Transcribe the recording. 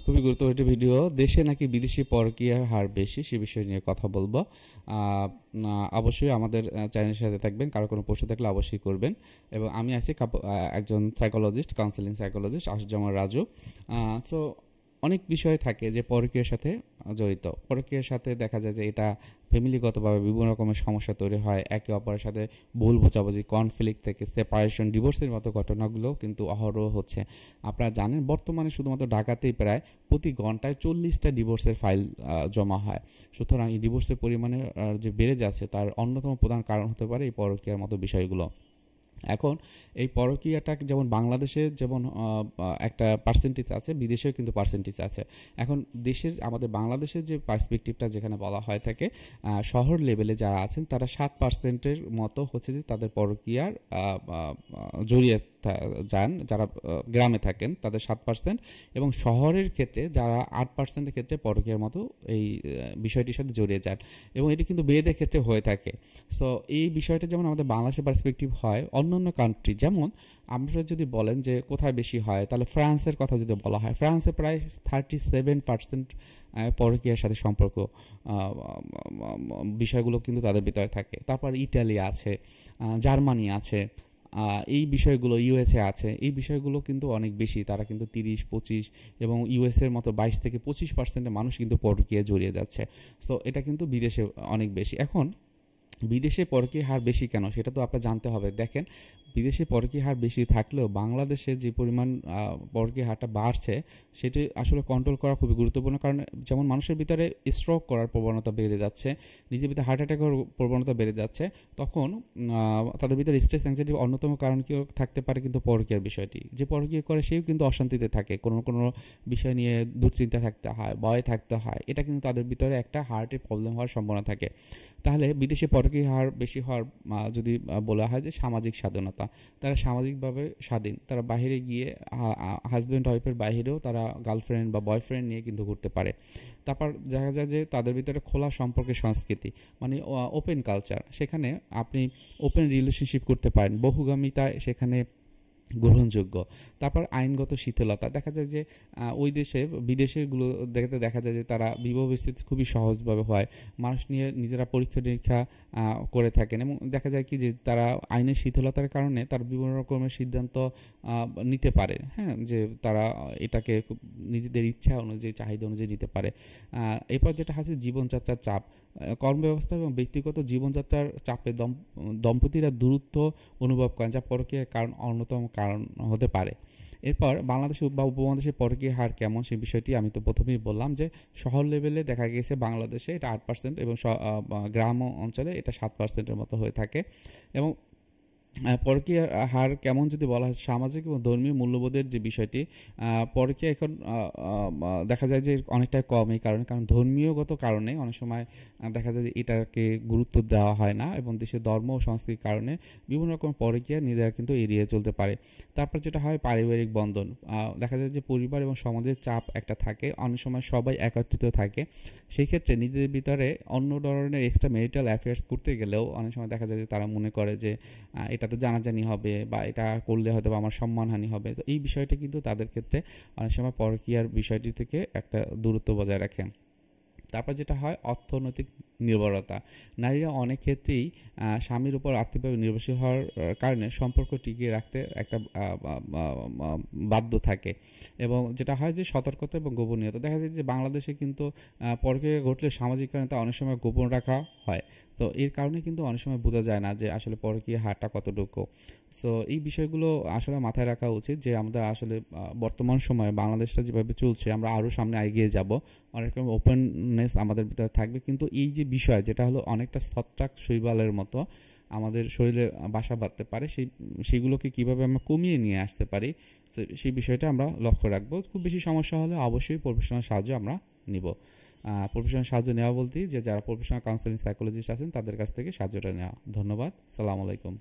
খুবই গুরুত্বপূর্ণ একটি ভিডিও। দেশে নাকি বিদেশি পরকীয়ার হার বেশি, সে বিষয় নিয়ে কথা বলবো। অবশ্যই আমাদের চ্যানেলের সাথে থাকবেন। কারো কোনো প্রশ্ন থাকলে অবশ্যই করবেন। এবং আমি আছি একজন psychologist, counselling psychologist Asuzzaman Raju. So অনেক বিষয় থাকে যে পরকীয়ার সাথে জড়িত। পরকীয়ার সাথে দেখা যায় যে এটা ফ্যামিলিগতভাবে বিভিন্ন রকমের সমস্যা তৈরি হয়, একে অপরের সাথে ভুল বোঝাবুঝি, কনফ্লিক্ট থেকে সেপারেশন, ডিভোর্সের মতো ঘটনাগুলো কিন্তু অহরহ হচ্ছে। আপনারা জানেন বর্তমানে শুধুমাত্র ঢাকাতেই প্রায় প্রতি ঘন্টায় 40টা ডিভোর্সের ফাইল জমা হয়। সুতরাং এই ডিভোর্সের পরিমাণে যে বেড়ে যাচ্ছে তার অন্যতম প্রধান কারণ হতে পারে এই পরকীয়ার মতো বিষয়গুলো। এখন এই পরকীয়াটা যেমন বাংলাদেশে যেমন একটা পার্সেন্টেজ আছে, বিদেশেও কিন্তু পার্সেন্টেজ আছে। এখন দেশের আমাদের বাংলাদেশের যে পার্সপেক্টিভটা যেখানে বলা হয় থাকে, শহর লেভেলে যারা আছেন তারা 7%-এর মতো হচ্ছে যে তাদের পরকীয়ার জড়িয়ে যান। যারা গ্রামে থাকেন তাদের 7%, এবং শহরের ক্ষেত্রে যারা 8%-এর ক্ষেত্রে পরকীয়ার মতো এই বিষয়টির সাথে জড়িয়ে যান, এবং এটি কিন্তু মেয়েদের ক্ষেত্রে হয়ে থাকে। সো এই বিষয়টা যেমন আমাদের বাংলাদেশের পার্সপেক্টিভ হয়, অন্যান্য কান্ট্রি যেমন আমরা যদি বলেন যে কোথায় বেশি হয়, তাহলে ফ্রান্সের কথা যদি বলা হয়, ফ্রান্সে প্রায় 37% পরকীয়ার সাথে সম্পর্ক বিষয়গুলো কিন্তু তাদের ভিতরে থাকে। তারপর ইটালি আছে, জার্মানি আছে, এই বিষয়গুলো ইউএসএ আছে, এই বিষয়গুলো কিন্তু অনেক বেশি। তারা কিন্তু 30-25 এবং ইউএসএর মতো 22-25% মানুষ কিন্তু পরকীয়ায় জড়িয়ে যাচ্ছে। সো এটা কিন্তু বিদেশে অনেক বেশি। এখন বিদেশে পরকীয়ার হার বেশি কেন সেটা তো আপনার জানতে হবে। দেখেন, বিদেশে পরকীয়ার হার বেশি থাকলেও বাংলাদেশে যে পরিমাণ পরকীয়ার হারটা বাড়ছে সেটি আসলে কন্ট্রোল করা খুবই গুরুত্বপূর্ণ। কারণ যেমন মানুষের ভিতরে স্ট্রোক করার প্রবণতা বেড়ে যাচ্ছে, নিজের ভিতরে হার্ট অ্যাটাকের প্রবণতা বেড়ে যাচ্ছে, তখন তাদের ভিতরে স্ট্রেস অ্যাংজাইটির অন্যতম কারণ কি থাকতে পারে কিন্তু পরকীয়ার বিষয়টি। যে পরকীয়া করে সেও কিন্তু অশান্তিতে থাকে, কোনো কোনো বিষয় নিয়ে দুশ্চিন্তা থাকতে হয়, ভয় থাকতে হয়। এটা কিন্তু তাদের ভিতরে একটা হার্টের প্রবলেম হওয়ার সম্ভাবনা থাকে। তাহলে বিদেশে পরকীয়ার হার বেশি হওয়ার যদি বলা হয় যে সামাজিক স্বাধীনতা, তারা সামাজিকভাবে স্বাধীন। তারা বাইরে গিয়ে হাজব্যান্ড ওয়াইফের বাইরেও তারা গার্লফ্রেন্ড বা বয়ফ্রেন্ড নিয়ে কিন্তু ঘুরতে পারে। তারপর দেখা যায় যে তাদের ভিতরে খোলা সম্পর্কের সংস্কৃতি, মানে ওপেন কালচার, সেখানে আপনি ওপেন রিলেশনশিপ করতে পারেন, বহুগামিতা সেখানে গ্রহণযোগ্য। তারপর আইনগত শিথিলতা, দেখা যায় যে ওই দেশে বিদেশেরগুলো দেখা যায় যে তারা বিবাহ বিচ্ছেদ খুবই সহজভাবে হয়, মানুষ নিয়ে নিজেরা পরীক্ষা নিরীক্ষা করে থাকেন, এবং দেখা যায় কি যে তারা আইনের শিথিলতার কারণে তারা বিভিন্ন রকমের সিদ্ধান্ত নিতে পারে, হ্যাঁ, যে তারা এটাকে নিজেদের ইচ্ছা অনুযায়ী, চাহিদা অনুযায়ী নিতে পারে। এরপর যেটা আছে জীবনযাত্রার চাপ, কর্মব্যবস্থা এবং ব্যক্তিগত জীবনযাত্রার চাপে দম্পতিরা দূরত্ব অনুভব করেন, যা পরকীয়ার কারণ অন্যতম কারণ হতে পারে। এরপর বাংলাদেশ বা উপমহাদেশের পরকীয়ার হার কেমন সেই বিষয়টি আমি তো প্রথমেই বললাম যে শহর লেভেলে দেখা গেছে বাংলাদেশে এটা 8% এবং গ্রাম অঞ্চলে এটা 7%-এর মতো হয়ে থাকে। এবং পরকীয়ার হার কেমন যদি বলা হয়, সামাজিক এবং ধর্মীয় মূল্যবোধের যে বিষয়টি, পরকীয়া এখন দেখা যায় যে অনেকটাই কম। এই কারণে, কারণ ধর্মীয়গত কারণে অনেক সময় দেখা যায় যে এটাকে গুরুত্ব দেওয়া হয় না, এবং দেশের ধর্ম ও সংস্কৃতির কারণে বিভিন্ন রকম পরকীয়া নিজেরা কিন্তু এড়িয়ে চলতে পারে। তারপর যেটা হয় পারিবারিক বন্ধন, দেখা যায় যে পরিবার এবং সমাজের চাপ একটা থাকে, অনেক সময় সবাই একত্রিত থাকে, সেই ক্ষেত্রে নিজেদের ভিতরে অন্য ধরনের এক্সট্রা ম্যারিটাল অ্যাফেয়ার্স করতে গেলেও অনেক সময় দেখা যায় যে তারা মনে করে যে এটা তো জানাজানি হবে, বা এটা করলে হয়তো আমার সম্মানহানি হবে। তো এই বিষয়টা কিন্তু তাদের ক্ষেত্রে অনেক সময় পরকীয়ার বিষয়টি থেকে একটা দূরত্ব বজায় রাখে। তারপর যেটা হয় অর্থনৈতিক নির্ভরতা, নারীরা অনেক ক্ষেত্রেই স্বামীর উপর আর্থিকভাবে নির্ভরশীল হওয়ার কারণে সম্পর্ক টিকিয়ে রাখতে একটা বাধ্য থাকে। এবং যেটা হয় যে সতর্কতা এবং গোপনীয়তা, দেখা যায় যে বাংলাদেশে কিন্তু পরকীয়া ঘটলে সামাজিক কারণে তা অনেক সময় গোপন রাখা হয়। তো এর কারণে কিন্তু অনেক সময় বোঝা যায় না যে আসলে পরকীয়া হারটা কতটুকু। সো এই বিষয়গুলো আসলে মাথায় রাখা উচিত যে আমাদের আসলে বর্তমান সময়ে বাংলাদেশটা যেভাবে চলছে, আমরা আরও সামনে এগিয়ে যাব, অনেক রকম ওপেননেস আমাদের ভিতরে থাকবে, কিন্তু এই যে বিষয় যেটা হলো অনেকটা ছত্রাক শৈবালের মতো আমাদের শরীরে বাসা বাঁধতে পারে, সেইগুলোকে কীভাবে আমরা কমিয়ে নিয়ে আসতে পারি সেই বিষয়টা আমরা লক্ষ্য রাখবো। খুব বেশি সমস্যা হলে অবশ্যই প্রফেশনাল সাহায্য আমরা নিব। প্রফেশনাল সাহায্য নেওয়া বলতেই যে যারা প্রফেশনাল কাউন্সেলিং সাইকোলজিস্ট আছেন তাদের কাছ থেকে সাহায্যটা নেওয়া। ধন্যবাদ। সালাম আলাইকুম।